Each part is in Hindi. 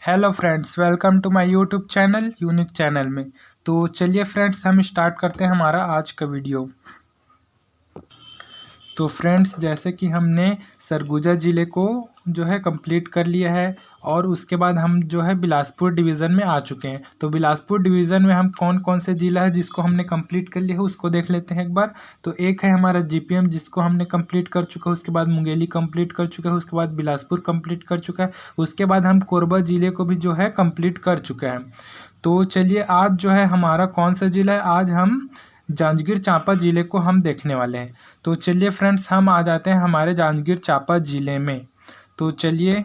Hello friends, welcome to my YouTube channel unique channel में। तो चलिए फ्रेंड्स, हम स्टार्ट करते हैं हमारा आज का वीडियो। तो फ्रेंड्स, जैसे कि हमने सरगुजा ज़िले को जो है कंप्लीट कर लिया है और उसके बाद हम जो है बिलासपुर डिवीज़न में आ चुके हैं। तो बिलासपुर डिवीज़न में हम कौन कौन से ज़िला है जिसको हमने कंप्लीट कर लिया है उसको देख लेते हैं एक बार। तो एक है हमारा जीपीएम जिसको हमने कंप्लीट कर चुका है, उसके बाद मुंगेली कंप्लीट कर चुका है, उसके बाद बिलासपुर कंप्लीट कर चुका है, उसके बाद हम कोरबा ज़िले को भी जो है कंप्लीट कर चुके हैं। तो चलिए आज जो है हमारा कौन सा ज़िला है, आज हम जांजगीर चांपा ज़िले को हम देखने वाले हैं। तो चलिए फ्रेंड्स, हम आ जाते हैं हमारे जांजगीर चांपा ज़िले में। तो चलिए,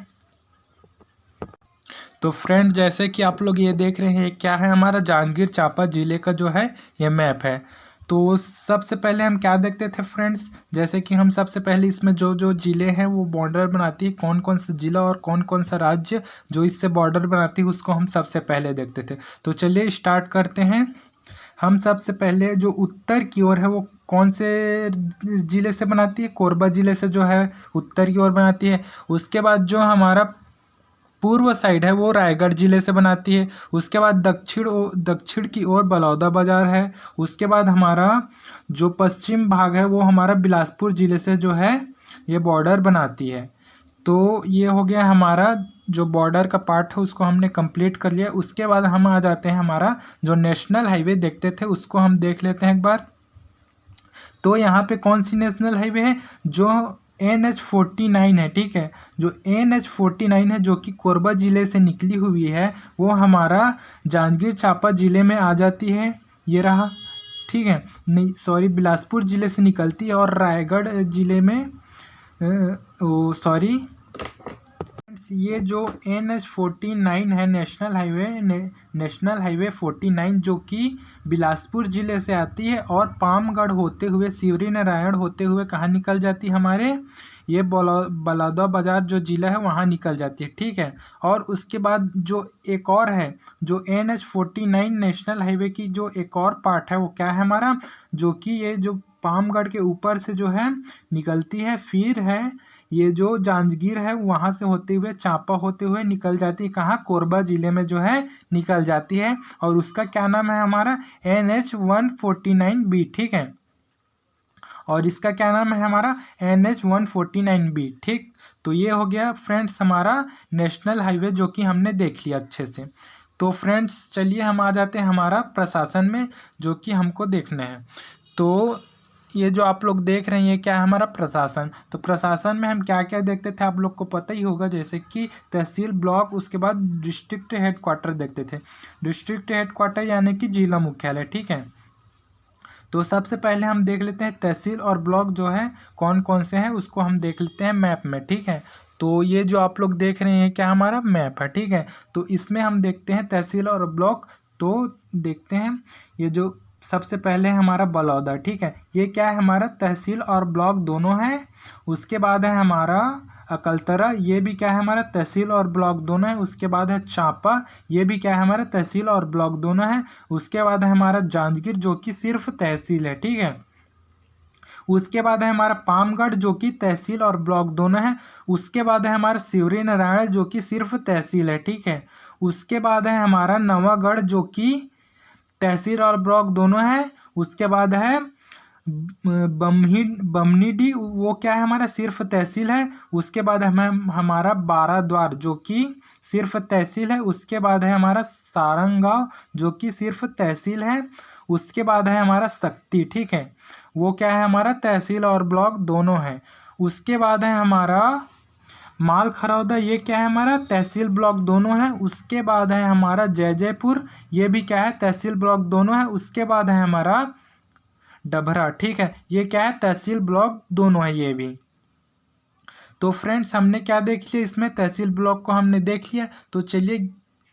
तो फ्रेंड जैसे कि आप लोग ये देख रहे हैं, क्या है हमारा जांजगीर चांपा ज़िले का जो है ये मैप है। तो सबसे पहले हम क्या देखते थे फ्रेंड्स, जैसे कि हम सबसे पहले इसमें जो जो ज़िले हैं वो बॉर्डर बनाती है, कौन कौन सा ज़िला और कौन कौन सा राज्य जो इससे बॉर्डर बनाती है उसको हम सबसे पहले देखते थे। तो चलिए स्टार्ट करते हैं। हम सबसे पहले जो उत्तर की ओर है वो कौन से ज़िले से बनाती है, कोरबा ज़िले से जो है उत्तर की ओर बनाती है। उसके बाद जो हमारा पूर्व साइड है वो रायगढ़ ज़िले से बनाती है। उसके बाद दक्षिण की ओर बलौदा बाजार है। उसके बाद हमारा जो पश्चिम भाग है वो हमारा बिलासपुर ज़िले से जो है ये बॉर्डर बनाती है। तो ये हो गया हमारा जो बॉर्डर का पार्ट है उसको हमने कंप्लीट कर लिया। उसके बाद हम आ जाते हैं हमारा जो नेशनल हाईवे देखते थे उसको हम देख लेते हैं एक बार। तो यहाँ पे कौन सी नेशनल हाईवे है, जो NH49 है, ठीक है। जो NH49 है जो कि कोरबा ज़िले से निकली हुई है वो हमारा जांजगीर चांपा ज़िले में आ जाती है। ये रहा, ठीक है। नहीं सॉरी, बिलासपुर ज़िले से निकलती है और रायगढ़ ज़िले में सॉरी, ये जो NH49 है नेशनल हाईवे 49 जो कि बिलासपुर ज़िले से आती है और पामगढ़ होते हुए सिवरी नारायण होते हुए कहाँ निकल जाती है, हमारे ये बलौदा बाजार जो ज़िला है वहाँ निकल जाती है, ठीक है। और उसके बाद जो एक और है, जो NH49 नेशनल हाईवे की जो एक और पार्ट है वो क्या है हमारा, जो कि ये जो पामगढ़ के ऊपर से जो है निकलती है, फिर है ये जो जांजगीर है वहाँ से होते हुए चांपा होते हुए निकल जाती है, कहाँ, कोरबा ज़िले में जो है निकल जाती है। और उसका क्या नाम है हमारा NH149B, ठीक है। और इसका क्या नाम है हमारा NH149B, ठीक। तो ये हो गया फ्रेंड्स हमारा नेशनल हाईवे जो कि हमने देख लिया अच्छे से। तो फ्रेंड्स चलिए हम आ जाते हैं हमारा प्रशासन में जो कि हमको देखना है। तो ये जो आप लोग देख रहे हैं क्या है हमारा प्रशासन। तो प्रशासन में हम क्या क्या देखते थे आप लोग को पता ही होगा, जैसे कि तहसील, ब्लॉक, उसके बाद डिस्ट्रिक्ट हेडक्वार्टर देखते थे। डिस्ट्रिक्ट हेडक्वार्टर यानी कि जिला मुख्यालय, ठीक है। तो सबसे पहले हम देख लेते हैं तहसील और ब्लॉक जो है कौन कौन से हैं उसको हम देख लेते हैं मैप में, ठीक है। तो ये जो आप लोग देख रहे हैं क्या हमारा मैप है, ठीक है। तो इसमें हम देखते हैं तहसील और ब्लॉक। तो देखते हैं ये जो सबसे पहले हमारा बलौदा, ठीक है। ये क्या है हमारा तहसील और ब्लॉक दोनों है। उसके बाद है हमारा अकलतरा, ये भी क्या है हमारा तहसील और ब्लॉक दोनों है। उसके बाद है चांपा, ये भी क्या है हमारा तहसील और ब्लॉक दोनों है। उसके बाद है हमारा जांजगीर जो कि सिर्फ तहसील है, ठीक है। उसके बाद है हमारा पामगढ़ जो कि तहसील और ब्लॉक दोनों है। उसके बाद है हमारा सिवरी नारायण जो कि सिर्फ तहसील है, ठीक है। उसके बाद है हमारा नवागढ़ जो कि तहसील और ब्लॉक दोनों है। उसके बाद है बमनीडी, वो क्या है हमारा सिर्फ तहसील है। उसके बाद हमें हमारा बाराद्वार जो कि सिर्फ तहसील है। उसके बाद है हमारा सारंगगांव जो कि सिर्फ तहसील है। उसके बाद है हमारा शक्ति, ठीक है, वो क्या है हमारा तहसील और ब्लॉक दोनों है। उसके बाद है हमारा माल खरौदा, ये क्या है हमारा तहसील ब्लॉक दोनों है। उसके बाद है हमारा जयजयपुर, ये भी क्या है तहसील ब्लॉक दोनों है। उसके बाद है हमारा डभरा, ठीक है, ये क्या है तहसील ब्लॉक दोनों है ये भी। तो फ्रेंड्स हमने क्या देख लिया इसमें, तहसील ब्लॉक को हमने देख लिया। तो चलिए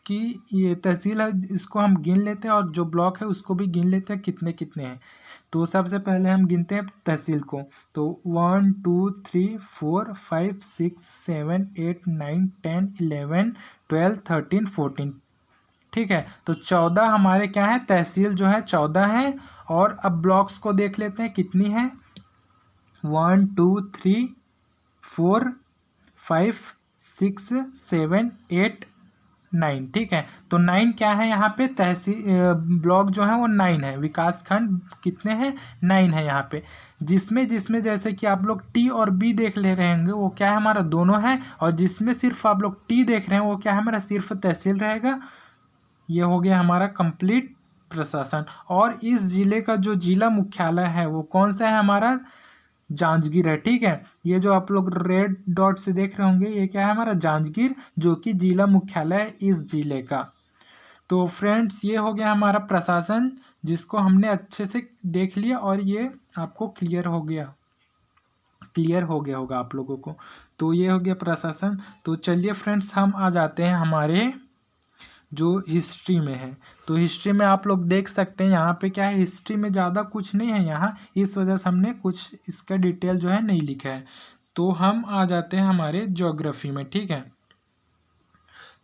कि ये तहसील है इसको हम गिन लेते हैं और जो ब्लॉक है उसको भी गिन लेते हैं कितने कितने हैं। तो सबसे पहले हम गिनते हैं तहसील को। तो 1 2 3 4 5 6 7 8 9 10 11 12 13 14, ठीक है। तो 14 हमारे क्या है तहसील जो है 14 है। और अब ब्लॉक्स को देख लेते हैं कितनी है, 1 2 3 4 5 6 7 8 9, ठीक है। तो 9 क्या है यहाँ पे, तहसील ब्लॉक जो है वो 9 है, विकास खंड कितने हैं, 9 है यहाँ पे। जिसमें जिसमें जैसे कि आप लोग टी और बी देख ले रहे होंगे वो क्या है हमारा दोनों है, और जिसमें सिर्फ आप लोग टी देख रहे हैं वो क्या है हमारा सिर्फ तहसील रहेगा। ये हो गया हमारा कंप्लीट प्रशासन। और इस जिले का जो जिला मुख्यालय है वो कौन सा है हमारा, जांजगीर है, ठीक है। ये जो आप लोग रेड डॉट से देख रहे होंगे ये क्या है हमारा जांजगीर, जो कि जिला मुख्यालय है इस जिले का। तो फ्रेंड्स ये हो गया हमारा प्रशासन, जिसको हमने अच्छे से देख लिया और ये आपको क्लियर हो गया होगा आप लोगों को। तो ये हो गया प्रशासन। तो चलिए फ्रेंड्स हम आ जाते हैं हमारे जो हिस्ट्री में है। तो हिस्ट्री में आप लोग देख सकते हैं यहाँ पे क्या है, हिस्ट्री में ज़्यादा कुछ नहीं है यहाँ, इस वजह से हमने कुछ इसका डिटेल जो है नहीं लिखा है। तो हम आ जाते हैं हमारे ज्योग्राफी में, ठीक है।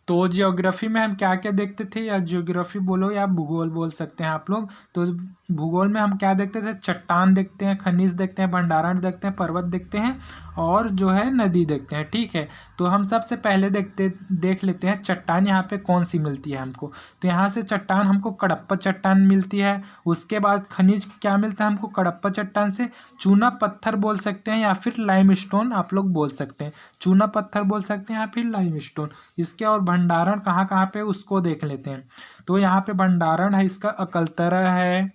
तो ज्योग्राफी में हम क्या क्या देखते थे, या ज्योग्राफी बोलो या भूगोल बोल सकते हैं आप लोग। तो भूगोल में हम क्या देखते थे, चट्टान देखते हैं, खनिज देखते हैं, भंडारण देखते हैं, पर्वत देखते हैं और जो है नदी देखते हैं, ठीक है। तो हम सबसे पहले देख लेते हैं चट्टान यहाँ पे कौन सी मिलती है हमको। तो यहाँ से चट्टान हमको कडप्पा चट्टान मिलती है। उसके बाद खनिज क्या मिलता है हमको कडप्पा चट्टान से, चूना पत्थर बोल सकते हैं या फिर लाइमस्टोन आप लोग बोल सकते हैं, चूना पत्थर बोल सकते हैं या फिर लाइमस्टोन। इसके और भंडारण कहाँ कहाँ पे उसको देख लेते हैं। तो यहाँ पे भंडारण है इसका अकलतरा है,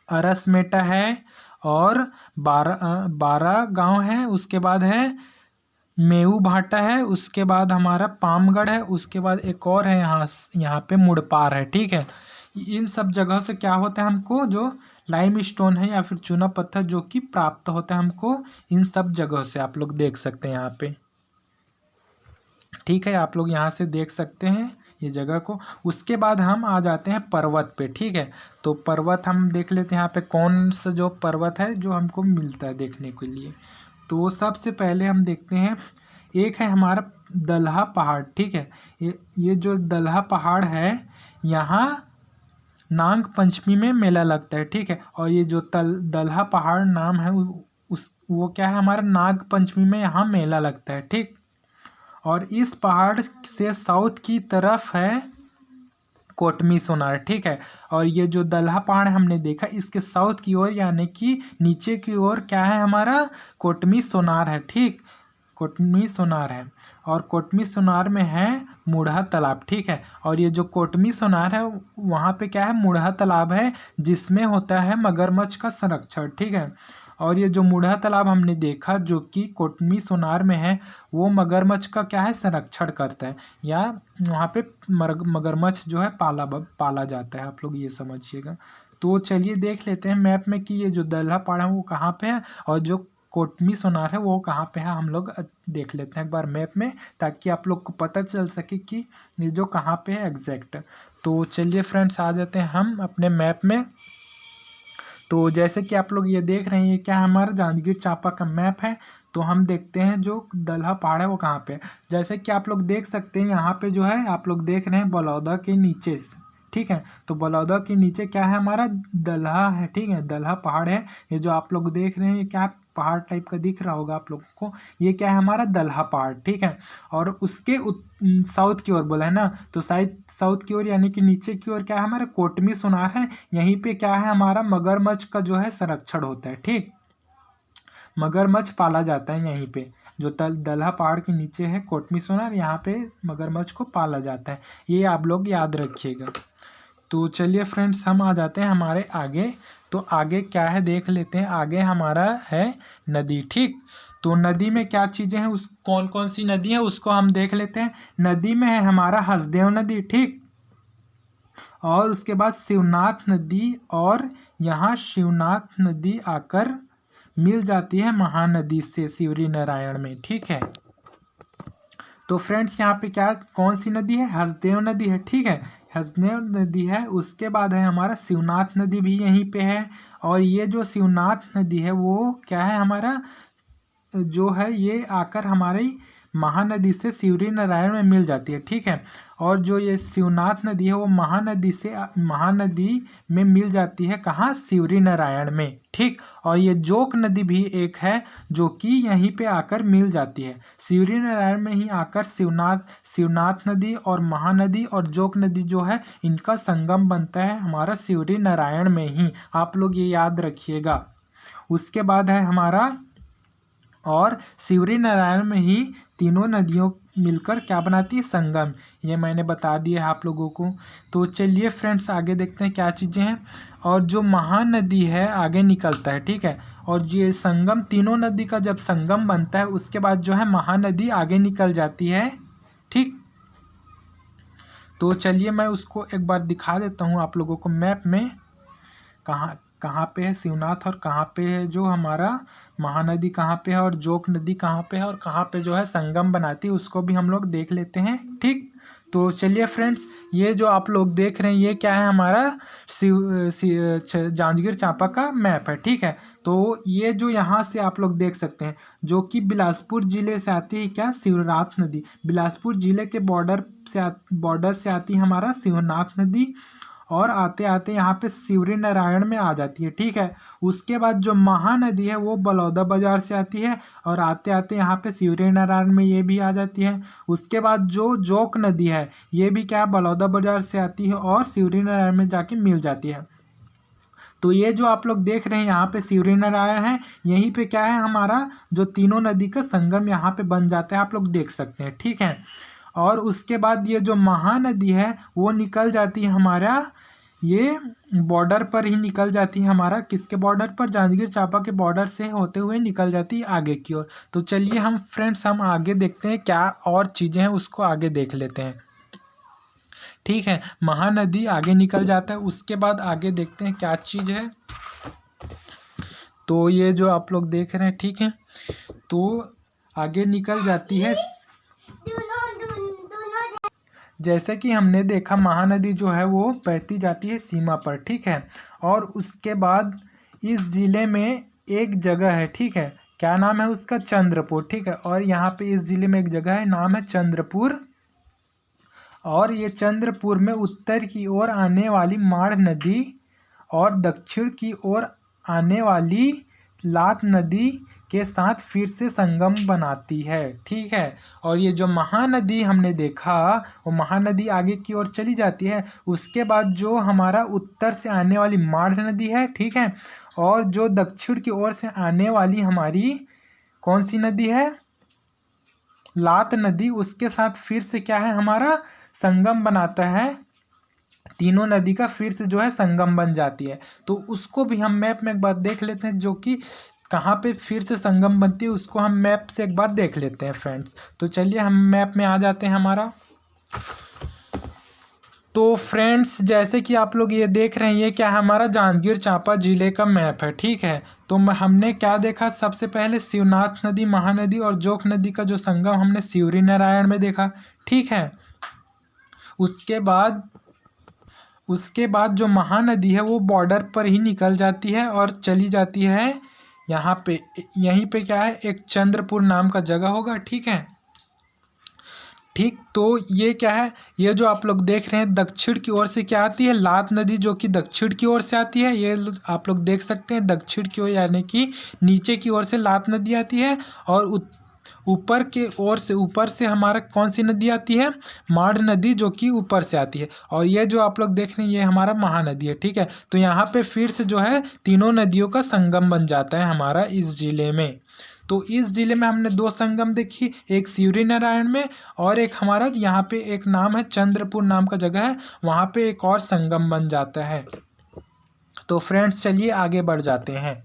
अरसमेटा है और बारह गांव है। उसके बाद है मेऊ भाटा है, उसके बाद हमारा पामगढ़ है, उसके बाद एक और है यहाँ पे मुड़पार है, ठीक है। इन सब जगहों से क्या होता है हमको, जो लाइमस्टोन है या फिर चूना पत्थर जो कि प्राप्त होता है हमको इन सब जगहों से, आप लोग देख सकते हैं यहाँ पे, ठीक है। आप लोग यहाँ से देख सकते हैं ये जगह को। उसके बाद हम आ जाते हैं पर्वत पे, ठीक है। तो पर्वत हम देख लेते हैं यहाँ पे कौन सा जो पर्वत है जो हमको मिलता है देखने के लिए। तो सबसे पहले हम देखते हैं, एक है हमारा दलहा पहाड़, ठीक है। ये जो दलहा पहाड़ है यहाँ नाग पंचमी में मेला लगता है, ठीक है। और ये जो दलहा पहाड़ नाम है वो क्या है हमारा नाग पंचमी में यहाँ मेला लगता है, ठीक। और इस पहाड़ से साउथ की तरफ है कोटमी सोनार, ठीक है। और ये जो दलहा पहाड़ हमने देखा इसके साउथ की ओर यानी कि नीचे की ओर क्या है हमारा कोटमी सोनार है, ठीक, कोटमी सोनार है। और कोटमी सोनार में है मूढ़ा तालाब, ठीक है। और ये जो कोटमी सोनार है वहाँ पे क्या है मूढ़ा तालाब है जिसमें होता है मगरमच्छ का संरक्षण, ठीक है। और ये जो मूढ़ा तालाब हमने देखा जो कि कोटमी सोनार में है वो मगरमच्छ का क्या है संरक्षण करता है, या वहाँ पे मगरमच्छ जो है पाला जाता है, आप लोग ये समझिएगा। तो चलिए देख लेते हैं मैप में कि ये जो दलहा पहाड़ है वो कहाँ पे है और जो कोटमी सोनार है वो कहाँ पे है, हम लोग देख लेते हैं एक बार मैप में, ताकि आप लोग को पता चल सके कि ये जो कहाँ पे है एग्जैक्ट। तो चलिए फ्रेंड्स आ जाते हैं हम अपने मैप में। तो जैसे कि आप लोग ये देख रहे हैं ये क्या हमारा जांजगीर चांपा का मैप है। तो हम देखते हैं जो दलहा पहाड़ है वो कहाँ पे है। जैसे कि आप लोग देख सकते हैं यहाँ पे जो है आप लोग देख रहे हैं बलौदा के नीचे, ठीक है। तो बलौदा के नीचे क्या है हमारा दलहा है, ठीक है, दलहा पहाड़ है। ये जो आप लोग देख रहे हैं ये क्या पहाड़ टाइप का दिख रहा होगा आप लोगों को, ये क्या है हमारा दलहा पहाड़, ठीक है। और उसके साउथ की ओर बोला है ना, तो साउथ की ओर यानी कि नीचे की ओर क्या है हमारा कोटमी सोनार है। यहीं पे क्या है हमारा मगरमच्छ का जो है संरक्षण होता है, ठीक, मगरमच्छ पाला जाता है यहीं पे। जो दलहा पहाड़ के नीचे है कोटमी सोनार, यहाँ पे मगरमच्छ को पाला जाता है, ये आप लोग याद रखिएगा। तो चलिए फ्रेंड्स हम आ जाते हैं हमारे आगे। तो आगे क्या है देख लेते हैं। आगे हमारा है नदी, ठीक। तो नदी में क्या चीज़ें हैं, उस कौन कौन सी नदी है उसको हम देख लेते हैं। नदी में है हमारा हसदेव नदी, ठीक, और उसके बाद शिवनाथ नदी, और यहाँ शिवनाथ नदी आकर मिल जाती है महानदी से शिवरी नारायण में, ठीक है। तो फ्रेंड्स यहाँ पे क्या कौन सी नदी है, हसदेव नदी है, ठीक है, हसदेव नदी है। उसके बाद है हमारा शिवनाथ नदी भी यहीं पे है। और ये जो शिवनाथ नदी है वो क्या है हमारा जो है ये आकर हमारी महानदी से शिवरी नारायण में मिल जाती है, ठीक है। और जो ये शिवनाथ नदी है वो महानदी में मिल जाती है कहाँ, शिवरी नारायण में, ठीक। और ये जोक नदी भी एक है जो कि यहीं पे आकर मिल जाती है, शिवरी नारायण में ही आकर शिवनाथ नदी और महानदी और जोक नदी जो है इनका संगम बनता है हमारा शिवरी नारायण में ही, आप लोग ये याद रखिएगा। उसके बाद है हमारा, और शिवरी नारायण में ही तीनों नदियों मिलकर क्या बनाती है, संगम। ये मैंने बता दिया है आप लोगों को। तो चलिए फ्रेंड्स आगे देखते हैं क्या चीज़ें हैं। और जो महानदी है आगे निकलता है, ठीक है। और ये संगम, तीनों नदी का जब संगम बनता है उसके बाद जो है महानदी आगे निकल जाती है, ठीक। तो चलिए मैं उसको एक बार दिखा देता हूँ आप लोगों को मैप में, कहाँ पे है शिवनाथ और कहाँ पे है जो हमारा महानदी, कहाँ पे है और जोक नदी कहाँ पे है और कहाँ पे जो है संगम बनाती है, उसको भी हम लोग देख लेते हैं, ठीक। तो चलिए फ्रेंड्स, ये जो आप लोग देख रहे हैं ये क्या है, हमारा जांजगीर चांपा का मैप है, ठीक है। तो ये जो यहाँ से आप लोग देख सकते हैं जो कि बिलासपुर जिले से आती है क्या, शिवनाथ नदी। बिलासपुर जिले के बॉर्डर से आती है हमारा शिवनाथ नदी, और आते आते यहाँ पे शिवरी नारायण में आ जाती है, ठीक है। उसके बाद जो महानदी है वो बलौदा बाजार से आती है और आते आते यहाँ पे शिवरी नारायण में ये भी आ जाती है। उसके बाद जो जोक नदी है ये भी क्या, बलौदा बाजार से आती है और शिवरी नारायण में जाके मिल जाती है। तो ये जो आप लोग देख रहे हैं यहाँ पे शिवरी नारायण है, यहीं पे क्या है हमारा जो तीनों नदी का संगम यहाँ पे बन जाता है, आप लोग देख सकते हैं, ठीक है। और उसके बाद ये जो महानदी है वो निकल जाती है हमारा, ये बॉर्डर पर ही निकल जाती है हमारा, किसके बॉर्डर पर, जांजगीर चांपा के बॉर्डर से होते हुए निकल जाती है आगे की ओर। तो चलिए हम फ्रेंड्स हम आगे देखते हैं क्या और चीज़ें हैं, उसको आगे देख लेते हैं, ठीक है। महानदी आगे निकल जाता है, उसके बाद आगे देखते हैं क्या चीज़ है। तो ये जो आप लोग देख रहे हैं, ठीक है, तो आगे निकल जाती है, जैसे कि हमने देखा महानदी जो है वो बहती जाती है सीमा पर, ठीक है। और उसके बाद इस ज़िले में एक जगह है, ठीक है, क्या नाम है उसका, चंद्रपुर, ठीक है। और यहाँ पे इस ज़िले में एक जगह है, नाम है चंद्रपुर। और ये चंद्रपुर में उत्तर की ओर आने वाली माढ़ नदी और दक्षिण की ओर आने वाली लात नदी के साथ फिर से संगम बनाती है, ठीक है। और ये जो महानदी हमने देखा वो महानदी आगे की ओर चली जाती है, उसके बाद जो हमारा उत्तर से आने वाली माढ़ नदी है, ठीक है, और जो दक्षिण की ओर से आने वाली हमारी कौन सी नदी है, लात नदी, उसके साथ फिर से क्या है हमारा संगम बनाता है, तीनों नदी का फिर से जो है संगम बन जाती है। तो उसको भी हम मैप में एक बार देख लेते हैं, जो कि कहाँ पे फिर से संगम बनती है उसको हम मैप से एक बार देख लेते हैं फ्रेंड्स। तो चलिए हम मैप में आ जाते हैं हमारा। तो फ्रेंड्स जैसे कि आप लोग ये देख रहे हैं ये क्या हमारा जांजगीर चांपा जिले का मैप है, ठीक है। तो हमने क्या देखा, सबसे पहले शिवनाथ नदी, महानदी और जोक नदी का जो संगम हमने शिवरी नारायण में देखा, ठीक है। उसके बाद जो महानदी है वो बॉर्डर पर ही निकल जाती है और चली जाती है यहाँ पे, यहीं पे क्या है, एक चंद्रपुर नाम का जगह होगा, ठीक है, ठीक। तो ये क्या है, ये जो आप लोग देख रहे हैं दक्षिण की ओर से क्या आती है, लात नदी, जो कि दक्षिण की ओर से आती है, ये आप लोग देख सकते हैं दक्षिण की ओर, यानी कि नीचे की ओर से लात नदी आती है, और ऊपर से हमारा कौन सी नदी आती है, माढ़ नदी, जो कि ऊपर से आती है। और ये जो आप लोग देख रहे हैं ये हमारा महानदी है, ठीक है। तो यहाँ पे फिर से जो है तीनों नदियों का संगम बन जाता है हमारा इस जिले में। तो इस जिले में हमने दो संगम देखी, एक शिवरी नारायण में और एक हमारा यहाँ पे एक नाम है चंद्रपुर नाम का जगह है, वहाँ पे एक और संगम बन जाता है। तो फ्रेंड्स चलिए आगे बढ़ जाते हैं।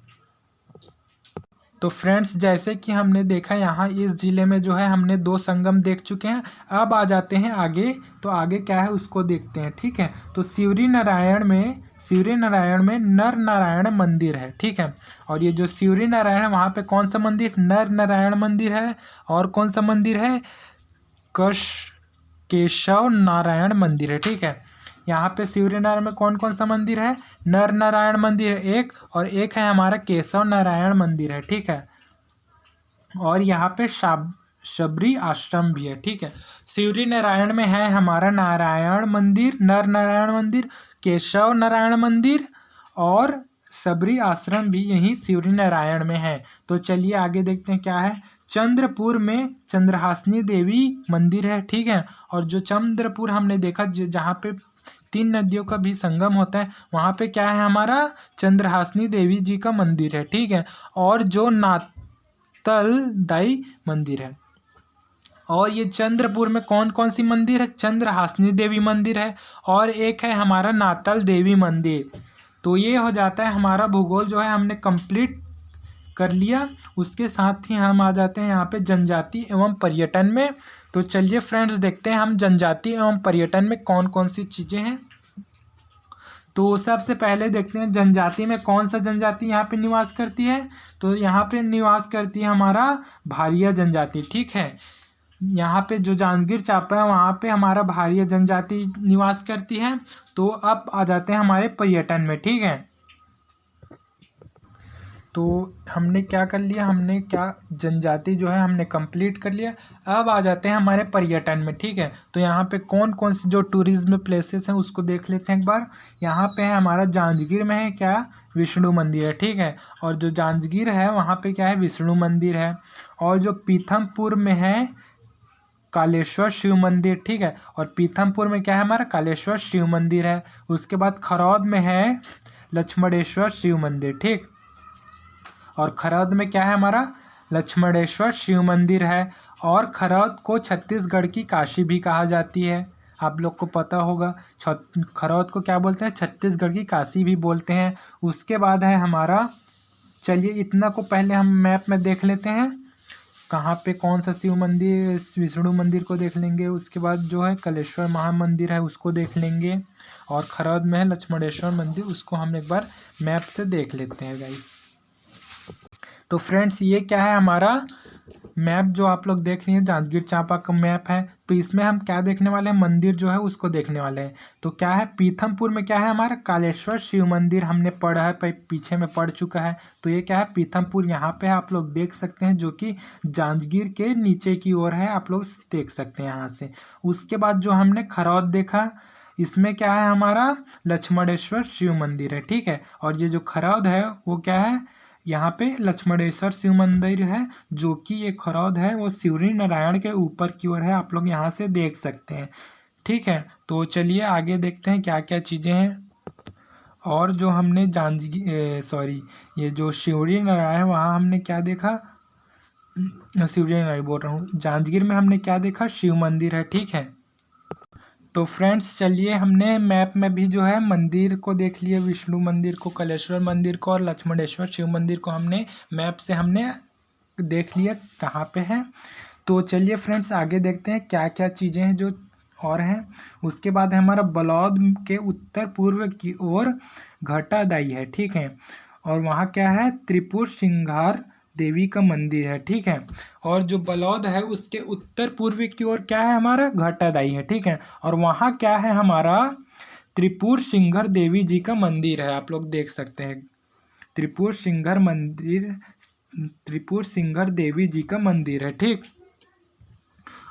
तो फ्रेंड्स जैसे कि हमने देखा यहाँ इस ज़िले में जो है हमने दो संगम देख चुके हैं, अब आ जाते हैं आगे। तो आगे क्या है उसको देखते हैं, ठीक है। तो शिवरी नारायण में नर नारायण मंदिर है, ठीक है। और ये जो शिवरी नारायण है वहाँ पे कौन सा मंदिर, नर नारायण मंदिर है, और कौन सा मंदिर है, केशव नारायण मंदिर है, ठीक है। यहाँ पे शिवरी नारायण में कौन कौन सा मंदिर है, नर नारायण मंदिर है एक, और एक है हमारा केशव नारायण मंदिर है, ठीक है। और यहाँ पे शबरी आश्रम भी है। ठीक है, सिवरी नारायण में है हमारा नारायण मंदिर, नर नारायण मंदिर, केशव नारायण मंदिर और शबरी आश्रम भी यहीं सिवरी नारायण में है। तो चलिए आगे देखते हैं क्या है। चंद्रपुर में चंद्रहासिनी देवी मंदिर है। ठीक है, और जो चंद्रपुर हमने देखा जहाँ पे 3 नदियों का भी संगम होता है, वहाँ पे क्या है हमारा चंद्रहासिनी देवी जी का मंदिर है। ठीक है, और जो नातल दाई मंदिर है। और ये चंद्रपुर में कौन कौन सी मंदिर है? चंद्रहासिनी देवी मंदिर है और एक है हमारा नातल देवी मंदिर। तो ये हो जाता है हमारा भूगोल जो है हमने कंप्लीट कर लिया। उसके साथ ही हम आ जाते हैं यहाँ पे जनजाति एवं पर्यटन में। तो चलिए फ्रेंड्स देखते हैं हम जनजाति एवं पर्यटन में कौन कौन सी चीज़ें हैं। तो सबसे पहले देखते हैं जनजाति में कौन सा जनजाति यहाँ पे निवास करती है। तो यहाँ पे निवास करती है हमारा भारिया जनजाति। ठीक है, यहाँ पे जो जांजगीर चांपा है वहाँ पे हमारा भारिया जनजाति निवास करती है। तो अब आ जाते हैं हमारे पर्यटन में। ठीक है, तो हमने क्या कर लिया, हमने क्या जनजाति जो है हमने कंप्लीट कर लिया। अब आ जाते हैं हमारे पर्यटन में। ठीक है, तो यहाँ पे कौन कौन से जो टूरिज्म प्लेसेस हैं उसको देख लेते हैं एक बार। यहाँ पे है हमारा जांजगीर में है क्या, विष्णु मंदिर है। ठीक है, और जो जांजगीर है वहाँ पे क्या है, विष्णु मंदिर है। और जो पीथमपुर में है कालेश्वर शिव मंदिर। ठीक है, और पीथमपुर में क्या है हमारा कालेश्वर शिव मंदिर है। उसके बाद खरौद में है लक्ष्मणेश्वर शिव मंदिर। ठीक, और खरौद में क्या है हमारा लक्ष्मणेश्वर शिव मंदिर है। और खरौद को छत्तीसगढ़ की काशी भी कहा जाती है, आप लोग को पता होगा। खरौद को क्या बोलते हैं, छत्तीसगढ़ की काशी भी बोलते हैं। उसके बाद है हमारा, चलिए इतना को पहले हम मैप में देख लेते हैं कहाँ पे कौन सा शिव मंदिर, विष्णु मंदिर को देख लेंगे। उसके बाद जो है कलेश्वर महामंदिर है उसको देख लेंगे। और खरौद में है लक्ष्मणेश्वर मंदिर, उसको हम एक बार मैप से देख लेते हैं गाइस। तो फ्रेंड्स ये क्या है हमारा मैप जो आप लोग देख रहे हैं, जांजगीर चांपा का मैप है। तो इसमें हम क्या देखने वाले हैं, मंदिर जो है उसको देखने वाले हैं। तो क्या है पीथमपुर में क्या है हमारा कालेश्वर शिव मंदिर, हमने पढ़ा है पीछे में पढ़ चुका है। तो ये क्या है पीथमपुर, यहाँ पे आप लोग देख सकते हैं, जो कि जांजगीर के नीचे की ओर है, आप लोग देख सकते हैं यहाँ से। उसके बाद जो हमने खरौद देखा, इसमें क्या है हमारा लक्ष्मणेश्वर शिव मंदिर है। ठीक है, और ये जो खरौद है वो क्या है, यहाँ पे लक्ष्मणेश्वर शिव मंदिर है, जो कि ये खरौद है वो सिवरी नारायण के ऊपर की ओर है, आप लोग यहाँ से देख सकते हैं। ठीक है, तो चलिए आगे देखते हैं क्या क्या चीज़ें हैं। और जो हमने ये जो सिवरी नारायण है वहाँ हमने क्या देखा, सिवरी नारायण बोल रहा हूँ, जांजगीर में हमने क्या देखा, शिव मंदिर है। ठीक है, तो फ्रेंड्स चलिए हमने मैप में भी जो है मंदिर को देख लिया, विष्णु मंदिर को, कलेश्वर मंदिर को और लक्ष्मणेश्वर शिव मंदिर को हमने मैप से हमने देख लिया कहाँ पे है। तो चलिए फ्रेंड्स आगे देखते हैं क्या क्या चीज़ें हैं जो और हैं। उसके बाद है हमारा बलौद के उत्तर पूर्व की ओर घटादाई है। ठीक है, और वहाँ क्या है त्रिपुर सिंगार देवी का मंदिर है। ठीक है, और जो बलौद है उसके उत्तर पूर्वी की ओर क्या है हमारा घटादाई है। ठीक है, और वहाँ क्या है हमारा त्रिपुर सिंगर देवी जी का मंदिर है, आप लोग देख सकते हैं त्रिपुर सिंगर देवी जी का मंदिर है। ठीक,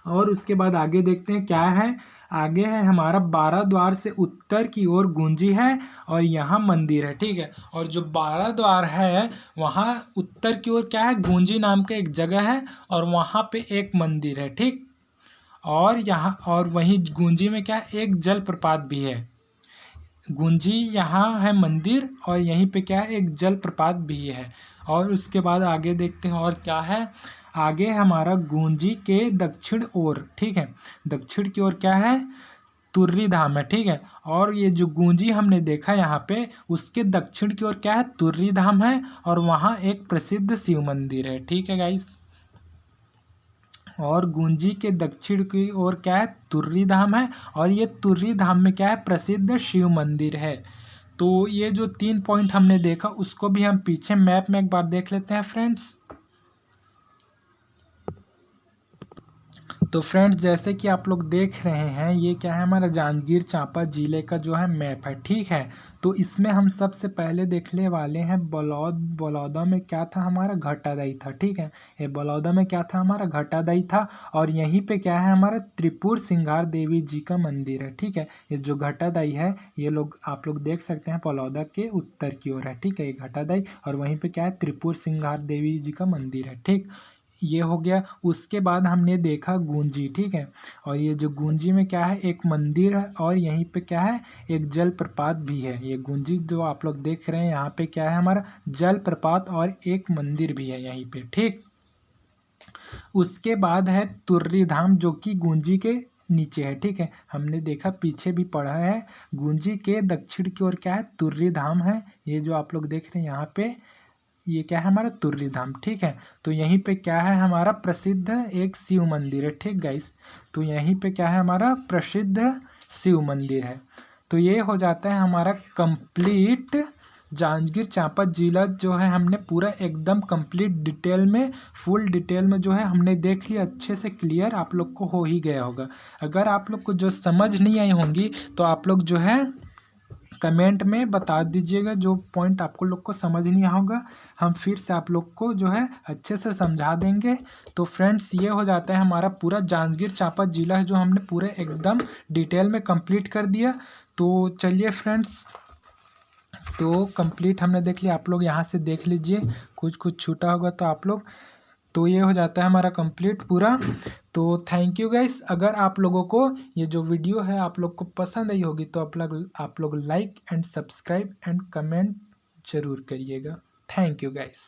और उसके बाद आगे देखते हैं क्या है, आगे है हमारा 12 द्वार से उत्तर की ओर गुंजी है और यहाँ मंदिर है। ठीक है, और जो 12 द्वार है वहाँ उत्तर की ओर क्या है, गुंजी नाम का एक जगह है और वहाँ पे एक मंदिर है। ठीक, और यहाँ और वहीं गुंजी में क्या है, एक जलप्रपात भी है। गुंजी यहाँ है मंदिर और यहीं पे क्या है, एक जलप्रपात भी है। और उसके बाद आगे देखते हैं और क्या है, आगे हमारा गुंजी के दक्षिण ओर, ठीक है, दक्षिण की ओर क्या है, तुर्री धाम है। ठीक है, और ये जो गुंजी हमने देखा यहाँ पे, उसके दक्षिण की ओर क्या है, तुर्री धाम है और वहाँ एक प्रसिद्ध शिव मंदिर है। ठीक है गाइस, और गुंजी के दक्षिण की ओर क्या है, तुर्री धाम है और ये तुर्री धाम में क्या है, प्रसिद्ध शिव मंदिर है। तो ये जो 3 पॉइंट हमने देखा उसको भी हम पीछे मैप में एक बार देख लेते हैं फ्रेंड्स। तो फ्रेंड्स जैसे कि आप लोग देख रहे हैं ये क्या है हमारा जांजगीर चांपा जिले का जो है मैप है, ठीक है। तो इसमें हम सबसे पहले देखने वाले हैं बलौदा में क्या था हमारा घटादाई था, ठीक है। ये बलौदा में क्या था हमारा घटादाई था और यहीं पे क्या है हमारा त्रिपुर सिंगार देवी जी का मंदिर है, ठीक है। ये जो घटादाई है ये लोग आप लोग देख सकते हैं बलौदा के उत्तर की ओर है, ठीक है। ये घटादाई और वहीं पे क्या है त्रिपुर सिंगार देवी जी का मंदिर है, ठीक। ये हो गया। उसके बाद हमने देखा गूंजी, ठीक है। और ये जो गूंजी में क्या है एक मंदिर है और यहीं पे क्या है एक जलप्रपात भी है। ये गूंजी जो आप लोग देख रहे हैं यहाँ पे क्या है हमारा जलप्रपात और एक मंदिर भी है यहीं पे, ठीक। उसके बाद है तुर्री धाम जो कि गूंजी के नीचे है, ठीक है। हमने देखा पीछे भी पढ़ा है गूंजी के दक्षिण की ओर क्या है तुर्री धाम है। ये जो आप लोग देख रहे हैं यहाँ पे ये क्या है हमारा तुर्री धाम, ठीक है। तो यहीं पे क्या है हमारा प्रसिद्ध एक शिव मंदिर है, ठीक गाइस। तो यहीं पे क्या है हमारा प्रसिद्ध शिव मंदिर है। तो ये हो जाता है हमारा कंप्लीट जांजगीर चांपा जिला जो है हमने पूरा एकदम कंप्लीट डिटेल में फुल डिटेल में जो है हमने देख लिया, अच्छे से क्लियर आप लोग को हो ही गया होगा। अगर आप लोग को जो समझ नहीं आई होंगी तो आप लोग जो है कमेंट में बता दीजिएगा, जो पॉइंट आपको लोग को समझ नहीं होगा हम फिर से आप लोग को जो है अच्छे से समझा देंगे। तो फ्रेंड्स ये हो जाता है हमारा पूरा जांजगीर चांपा जिला है जो हमने पूरे एकदम डिटेल में कंप्लीट कर दिया। तो चलिए फ्रेंड्स तो कंप्लीट हमने देख लिया, आप लोग यहाँ से देख लीजिए कुछ कुछ छूटा होगा तो आप लोग। तो ये हो जाता है हमारा कंप्लीट पूरा। तो थैंक यू गाइस। अगर आप लोगों को ये जो वीडियो है आप लोग को पसंद आई होगी तो आप लोग like and subscribe and comment जरूर करिएगा। Thank you guys.